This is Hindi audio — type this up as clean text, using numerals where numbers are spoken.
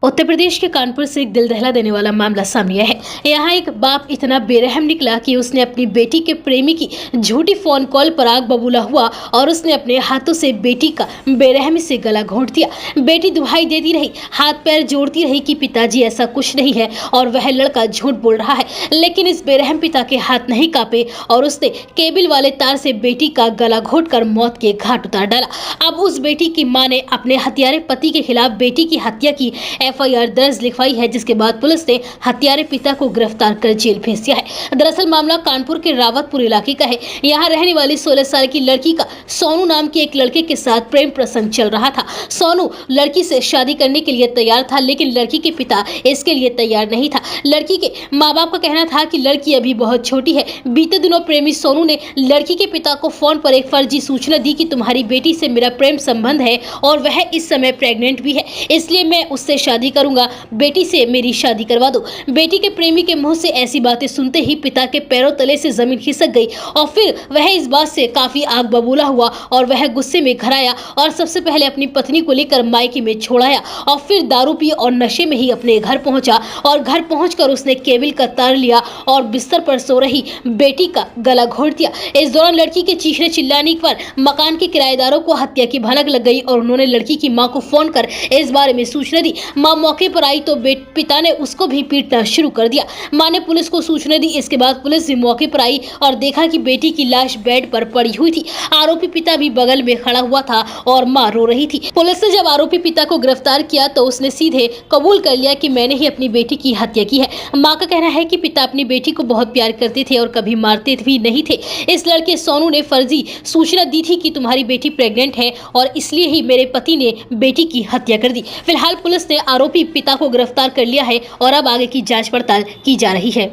उत्तर प्रदेश के कानपुर से एक दिल दहला देने वाला मामला सामने आया है। यहाँ एक बाप इतना बेरहम निकला कि उसने अपनी बेटी के प्रेमी की झूठी फोन कॉल पर आग बबूला हुआ और उसने अपने हाथों से बेटी का बेरहमी से गला घोंट दिया। बेटी दुहाई देती रही, हाथ पैर जोड़ती रही कि पिताजी ऐसा कुछ नहीं है और वह लड़का झूठ बोल रहा है, लेकिन इस बेरहम पिता के हाथ नहीं कांपे और उसने केबल वाले तार से बेटी का गला घोंटकर मौत के घाट उतार डाला। अब उस बेटी की मां ने अपने हत्यारे पति के खिलाफ बेटी की हत्या की एफआईआर दर्ज लिखवाई है, जिसके बाद पुलिस ने हत्यारे पिता को गिरफ्तार कर जेल भेज दिया है। दरअसल मामला कानपुर के रावतपुर इलाके का है। यहाँ रहने वाली 16 साल की लड़की का सोनू नाम के एक लड़के के साथ प्रेम प्रसंग चल रहा था। सोनू लड़की से शादी करने के लिए तैयार था, लेकिन लड़की के पिता इसके लिए तैयार नहीं था। लड़की के माँ बाप का कहना था कि लड़की अभी बहुत छोटी है। बीते दिनों प्रेमी सोनू ने लड़की के पिता को फोन पर एक फर्जी सूचना दी कि तुम्हारी बेटी से मेरा प्रेम संबंध है और वह इस समय प्रेग्नेंट भी है, इसलिए मैं उससे शादी करूंगा, बेटी से मेरी शादी करवा दो। बेटी के प्रेमी के मुंह से ऐसी बातें सुनते ही पिता के पैरों तले से जमीन खिसक गई और फिर वह इस बात से काफी आग बबूला हुआ और वह गुस्से में घर आया और सबसे पहले अपनी पत्नी को लेकर मायके में छोड़ाया और फिर दारू पी और नशे में ही अपने घर पहुंचा और घर पहुंचकर उसने केबल का तार लिया और बिस्तर पर सो रही बेटी का गला घोंट दिया। इस दौरान लड़की के चीखने चिल्लाने पर मकान के किराएदारों को हत्या की भनक लग गई और उन्होंने लड़की की मां को फोन कर इस बारे में सूचना दी। मां मौके पर आई तो पिता ने उसको भी पीटना शुरू कर दिया। मां ने पुलिस को सूचना दी। इसके बाद पुलिस भी मौके पर आई और देखा कि बेटी की लाश बेड पर पड़ी हुई थी। आरोपी पिता भी बगल में खड़ा हुआ था और मां रो रही थी। पुलिस ने जब आरोपी पिता को गिरफ्तार किया तो उसने सीधे कबूल कर लिया कि मैंने ही अपनी बेटी की हत्या की है। मां का कहना है कि पिता अपनी बेटी को बहुत प्यार करते थे और कभी मारते भी नहीं थे। इस लड़के सोनू ने फर्जी सूचना दी थी कि तुम्हारी बेटी प्रेग्नेंट है और इसलिए ही मेरे पति ने बेटी की हत्या कर दी। फिलहाल पुलिस ने आरोपी पिता को गिरफ्तार कर लिया है और अब आगे की जांच पड़ताल की जा रही है।